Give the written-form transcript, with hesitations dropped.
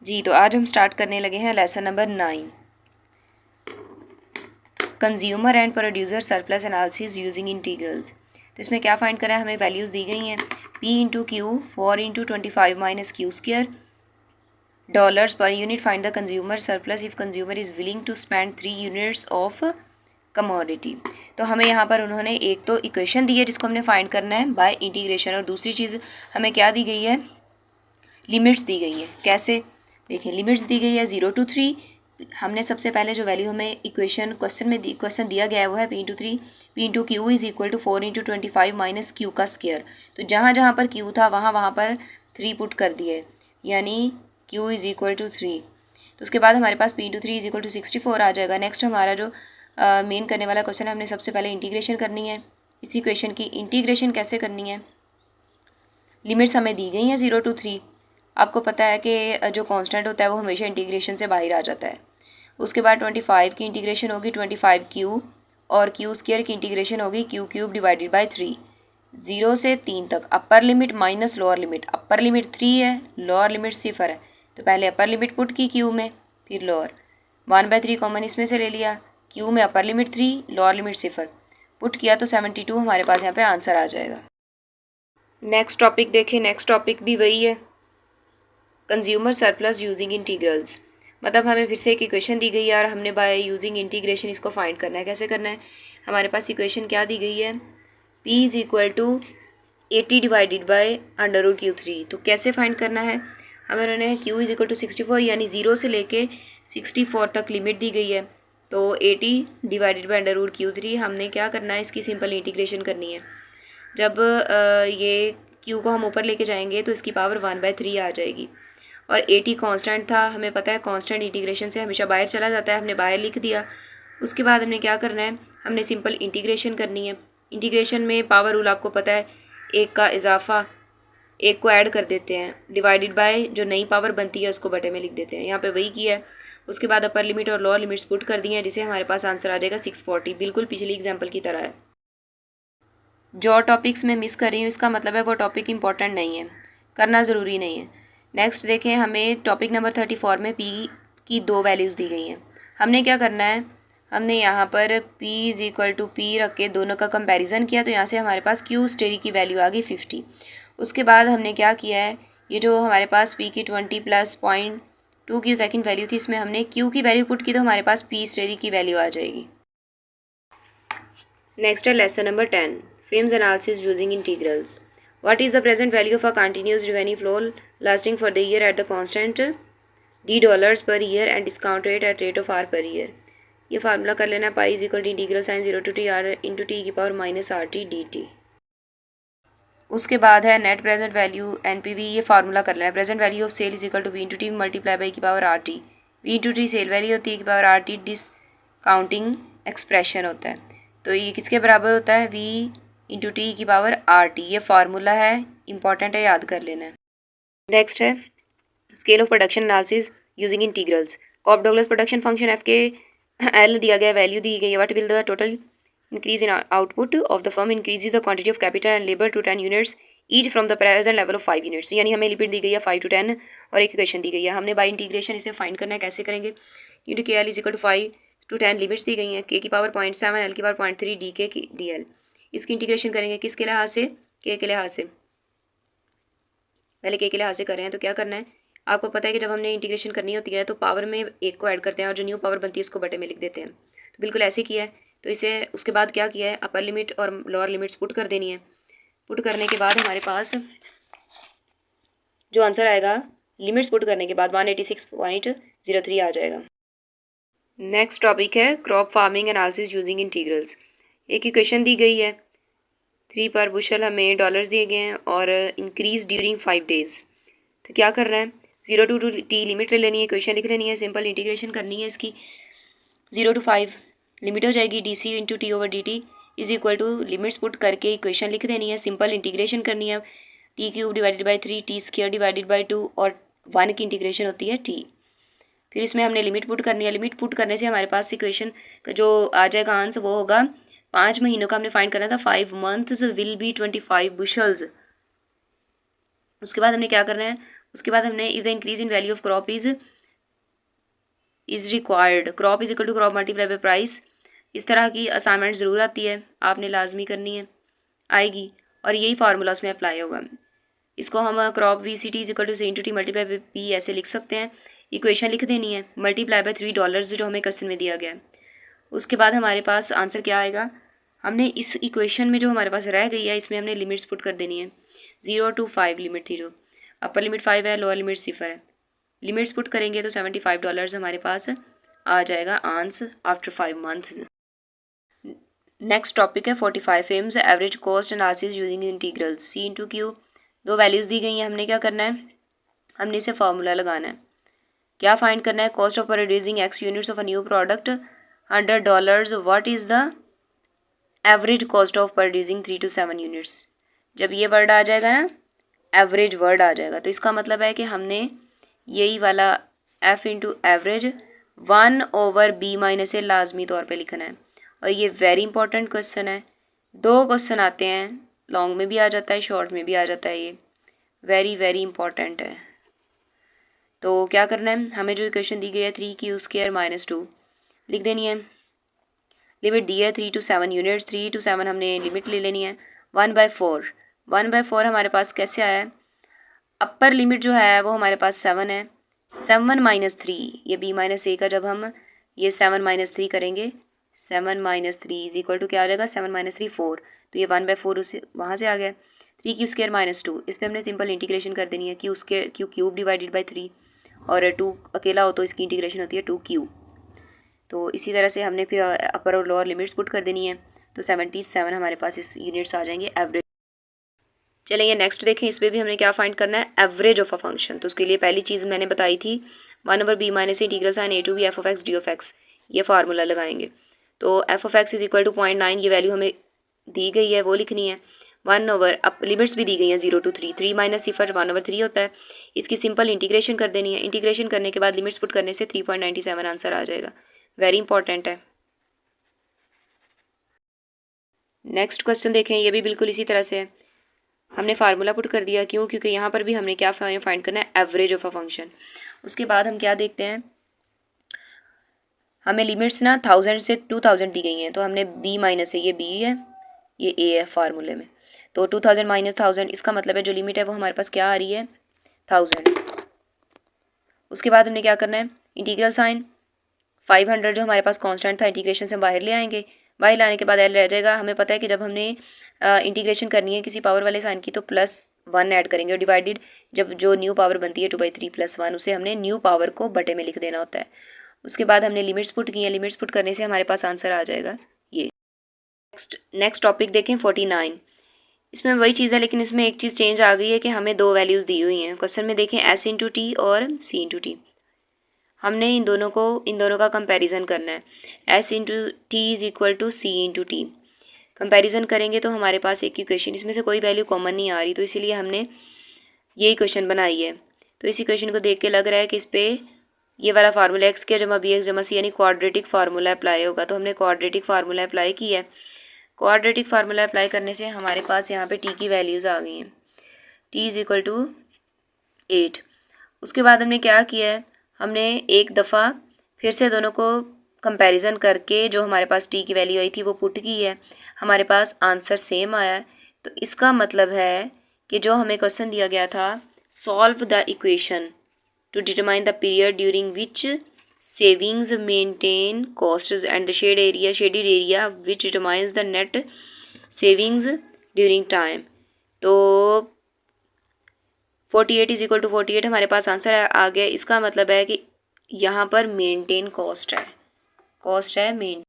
जी, तो आज हम स्टार्ट करने लगे हैं lesson number 9, consumer and producer surplus analysis using integrals. तो इसमें क्या फाइंड करें, हमें वैल्यूज़ दी गई हैं P into Q 4 into 25 minus Q square dollars per unit. Find the consumer surplus if consumer is willing to spend 3 units of commodity. तो हमें यहाँ पर उन्होंने एक तो इक्वेशन दी है जिसको हमने फाइंड करना है बाय इंटीग्रेशन, और दूसरी चीज़ हमें क्या दी गई है, लिमिट्स दी गई है। कैसे देखें, लिमिट्स दी गई है 0 to 3। हमने सबसे पहले जो वैल्यू हमें इक्वेशन क्वेश्चन दिया गया है वो है P into 3, P into Q is equal to 4 into 25 minus Q का स्क्वायर। तो जहाँ जहाँ पर क्यू था वहाँ पर 3 पुट कर दिए, यानी क्यू इज इक्वल टू 3। तो उसके बाद हमारे पास P into 3 is equal to 64 आ जाएगा। नेक्स्ट हमारा जो मेन करने वाला क्वेश्चन है, हमने सबसे पहले इंटीग्रेशन करनी है। इस इक्वेशन की इंटीग्रेशन कैसे करनी है, लिमिट्स हमें दी गई हैं 0 to 3। आपको पता है कि जो कांस्टेंट होता है वो हमेशा इंटीग्रेशन से बाहर आ जाता है। उसके बाद 25 की इंटीग्रेशन होगी 25 क्यू, और क्यू स्क्वायर की इंटीग्रेशन होगी क्यू क्यूब डिवाइडेड बाई 3। 0 से 3 तक upper limit minus lower limit. Upper limit 3 है, लोअर लिमिट 0 है, तो पहले अपर लिमिट पुट की क्यू में, फिर लोअर। 1/3 कॉमन इसमें से ले लिया, क्यू में upper limit 3, lower limit 0 put किया तो 72 हमारे पास यहाँ पे आंसर आ जाएगा। नेक्स्ट टॉपिक देखें, नेक्स्ट टॉपिक भी वही है, कंज्यूमर सरप्लस यूजिंग इंटीग्रल्स। मतलब हमें फिर से एक इक्वेशन दी गई है और हमने बाय यूजिंग इंटीग्रेशन इसको फाइंड करना है। कैसे करना है, हमारे पास इक्वेशन क्या दी गई है, P is equal to 80 divided by under root Q 3। तो कैसे फाइंड करना है, हमें उन्होंने Q इज इक्वल टू 64 यानी 0 से लेके 64 तक लिमिट दी गई है। तो 80 divided by under root Q 3 हमने क्या करना है, इसकी सिंपल इंटीग्रेशन करनी है। जब ये Q को हम ऊपर लेके जाएंगे तो इसकी पावर 1/3 आ जाएगी, और 80 कांस्टेंट था, हमें पता है कांस्टेंट इंटीग्रेशन से हमेशा बाहर चला जाता है, हमने बाहर लिख दिया। उसके बाद हमने क्या करना है, हमने सिंपल इंटीग्रेशन करनी है। इंटीग्रेशन में पावर रूल आपको पता है, एक का इजाफा एक को ऐड कर देते हैं, डिवाइडेड बाय जो नई पावर बनती है उसको बटे में लिख देते हैं। यहाँ पे वही किया है। उसके बाद अपर लिमिट और लोअर लिमिट्स पुट कर दी हैं, जिसे हमारे पास आंसर आ जाएगा 640, बिल्कुल पिछली एग्जाम्पल की तरह है। जो टॉपिक्स मैं मिस कर रही हूँ इसका मतलब है वो टॉपिक इंपॉर्टेंट नहीं है, करना ज़रूरी नहीं है। नेक्स्ट देखें, हमें टॉपिक नंबर 34 में P की 2 वैल्यूज़ दी गई हैं। हमने क्या करना है, हमने यहाँ पर P is equal to P रख के दोनों का कंपैरिजन किया, तो यहाँ से हमारे पास Q स्टेडी की वैल्यू आ गई 50। उसके बाद हमने क्या किया है, ये जो हमारे पास P की 20 प्लस 0.2 की सेकंड वैल्यू थी, इसमें हमने Q की वैल्यू पुट की तो हमारे पास P स्टेडी की वैल्यू आ जाएगी। नेक्स्ट है lesson number 10, FIMS analysis using integrals. What is the present value of a continuous revenue flow lasting for the year at the constant $d per year and discount rate at rate of R per year? ये formula कर लेना, pi is equal to integral sign 0 to t r into T की power minus R T D T. उसके बाद है net present value NPV, ये formula कर लेना है, present value of sale is equal to V into T multiply by की power R T. V into T sale value होती है की power R T discounting expression होता है, तो ये किसके बराबर होता है, V इंटू टी की पावर आर टी। ये फार्मूला है, इंपॉर्टेंट है, याद कर लेना है। नेक्स्ट है scale of production analysis using integrals. Cobb Douglas production function F के एल दिया गया, वैल्यू दी गई है, what will the total increase in output of the firm increases the quantity of capital and labour to 10 units each from the present level of 5 units. यानी हमें limit दी गई है 5 to 10 और एक इक्वेशन दी गई है। हमने बाई इंटीग्रेशन इसे फाइंड करना है। कैसे करेंगे, यूनिट के L is equal to 5 to 10 limits दी गई हैं, के की पावर 0.7, एल की power 0.3, D K D L. इसकी इंटीग्रेशन करेंगे किसके लिहाज से, के लिहाज से, पहले के लिहाज से कर रहे हैं। तो क्या करना है, आपको पता है कि जब हमने इंटीग्रेशन करनी होती है तो पावर में एक को ऐड करते हैं और जो न्यू पावर बनती है उसको बटे में लिख देते हैं। तो बिल्कुल ऐसे किया है। तो इसे उसके बाद क्या किया है, अपर लिमिट और लोअर लिमिट्स पुट कर देनी है। पुट करने के बाद हमारे पास जो आंसर आएगा, लिमिट्स पुट करने के बाद 186.03 आ जाएगा। नेक्स्ट टॉपिक है crop farming analysis using integrals. एक इक्वेशन दी गई है, 3 पर बुशल हमें डॉलर्स दिए गए हैं और इंक्रीज ड्यूरिंग 5 डेज। तो क्या करना है, 0 to t लिमिट ले लेनी है, इक्वेशन लिख लेनी है, सिंपल इंटीग्रेशन करनी है इसकी। 0 to 5 लिमिट हो जाएगी D C into T over D T is equal to limits put करके इक्वेशन लिख देनी है, सिंपल इंटीग्रेशन करनी है। T cube divided by 3, T square divided by 2 और 1 की इंटीग्रेशन होती है टी। फिर इसमें हमने लिमिट पुट करनी है। लिमिट पुट करने से हमारे पास इक्वेशन का जो आ जाएगा आंसर वो होगा, 5 महीनों का हमने फाइंड करना था, 5 months विल बी 25 बुशल्स। उसके बाद हमने क्या करना है, उसके बाद हमने if the increase in value of crop is required, crop is equal to crop multiply by price. इस तरह की असाइनमेंट ज़रूर आती है, आपने लाजमी करनी है, आएगी, और यही फार्मूला उसमें अप्लाई होगा। इसको हम crop V C T is equal to C into T multiply by P ऐसे लिख सकते हैं। इक्वेशन लिख देनी है, मल्टीप्लाई बाय $3 जो हमें क्वेश्चन में दिया गया है। उसके बाद हमारे पास आंसर क्या आएगा, हमने इस इक्वेशन में जो हमारे पास रह गई है इसमें हमने लिमिट्स पुट कर देनी है। 0 to 5 लिमिट थी, जो अपर लिमिट 5 है, लोअर लिमिट 0 है। लिमिट्स पुट करेंगे तो $75 हमारे पास आ जाएगा answer after 5 months. Next topic है 45 फेम्स average cost analysis using integrals C into Q. दो वैल्यूज़ दी गई हैं, हमने क्या करना है, हमने इसे फार्मूला लगाना है। क्या फाइंड करना है, cost of producing x units of a new product $100, what is the average cost of producing 3 to 7 units. जब ये वर्ड आ जाएगा ना, एवरेज वर्ड आ जाएगा, तो इसका मतलब है कि हमने यही वाला F into average 1/b minus A लाजमी तौर पे लिखना है। और ये वेरी इंपॉर्टेंट क्वेश्चन है, 2 क्वेश्चन आते हैं, लॉन्ग में भी आ जाता है, शॉर्ट में भी आ जाता है, ये वेरी वेरी इंपॉर्टेंट है। तो क्या करना है, हमें जो इक्वेशन दी गई है 3q² - 2 लिख देनी है। लिमिट दी है 3 to 7 यूनिट्स, 3 to 7 हमने लिमिट ले लेनी है। 1/4 हमारे पास कैसे आया है, अपर लिमिट जो है वो हमारे पास 7 है, 7 - 3, ये b - a का जब हम ये 7 - 3 करेंगे, 7 - 3 इज इक्वल टू क्या आ जाएगा, 7 - 3 4, तो ये 1/4 उसे वहाँ से आ गया। 3q² - 2, इस पर हमने सिंपल इंटीग्रेशन कर देनी है, क्यू क्यूब डिवाइडेड बाई 3, और 2 अकेला हो तो इसकी इंटीग्रेशन होती है 2q। तो इसी तरह से हमने फिर अपर और लोअर लिमिट्स पुट कर देनी है, तो 77 हमारे पास इस यूनिट्स आ जाएंगे एवरेज। चलिए नेक्स्ट देखें, इस पर भी हमने क्या फाइंड करना है, एवरेज ऑफ अ फंक्शन। तो उसके लिए पहली चीज़ मैंने बताई थी 1/b minus integral sign a to b f(x) d(x), ये फार्मूला लगाएंगे। तो f(x) इज इक्वल टू 0.9, ये वैल्यू हमें दी गई है वो लिखनी है। 1/, अब लिमिट्स भी दी गई हैं 0 to 3, 3 - 0 1/3 होता है। इसकी सिंपल इंटीग्रेशन कर देनी है, इंटीग्रेशन करने के बाद लिमिट्स पुट करने से 3.97 आंसर आ जाएगा, वेरी इंपॉर्टेंट है। नेक्स्ट क्वेश्चन देखें, ये भी बिल्कुल इसी तरह से है, हमने फार्मूला पुट कर दिया, क्यों, क्योंकि यहाँ पर भी हमने क्या फाइंड करना है, एवरेज ऑफ अ फंक्शन। उसके बाद हम क्या देखते हैं, हमें लिमिट्स ना 1000 से 2000 दी गई हैं, तो हमने b माइनस है, ये b है, ये a है फार्मूले में, तो 2000 - 1000, इसका मतलब है जो लिमिट है वो हमारे पास क्या आ रही है, 1000। उसके बाद हमने क्या करना है, इंटीग्रल साइन 500 जो हमारे पास कांस्टेंट था, इंटीग्रेशन से बाहर ले आएंगे, बाहर लाने के बाद एल रह जाएगा। हमें पता है कि जब हमने इंटीग्रेशन करनी है किसी पावर वाले साइन की तो +1 ऐड करेंगे, और डिवाइडेड जब जो न्यू पावर बनती है 2/3 + 1, उसे हमने न्यू पावर को बटे में लिख देना होता है। उसके बाद हमने लिमिट्स पुट की हैं, लिमिट्स पुट करने से हमारे पास आंसर आ जाएगा ये। नेक्स्ट टॉपिक देखें 49, इसमें वही चीज़ है लेकिन इसमें एक चीज़ चेंज आ गई है कि हमें 2 वैल्यूज़ दी हुई हैं। क्वेश्चन में देखें s इंटू टी और c इंटू टी, हमने इन दोनों का कंपैरिजन करना है। s into T is equal to c into T, comparison करेंगे तो हमारे पास एक इक्वेशन, इसमें से कोई वैल्यू कॉमन नहीं आ रही, तो इसीलिए हमने ये इक्वेशन बनाई है। तो इस इक्वेशन को देख के लग रहा है कि इस पर ये वाला फार्मूला x² + bx + c यानी क्वाड्रेटिक फार्मूला अप्लाई होगा, तो हमने क्वाड्रेटिक फार्मूला अप्लाई किया है। क्वाड्रेटिक फार्मूला अप्लाई करने से हमारे पास यहाँ पे t की वैल्यूज़ आ गई हैं, t इज इक्वल टू 8। उसके बाद हमने क्या किया है, हमने एक दफ़ा फिर से दोनों को कंपैरिजन करके जो हमारे पास t की वैल्यू आई थी वो पुट की है, हमारे पास आंसर सेम आया है। तो इसका मतलब है कि जो हमें क्वेश्चन दिया गया था, solve the equation two determine the period during which savings maintain costs and the shaded area which determines the net savings during time. तो 48 इज इक्वल टू 48 हमारे पास आंसर आ गया। इसका मतलब है कि यहाँ पर मेंटेन कॉस्ट है मेंटेन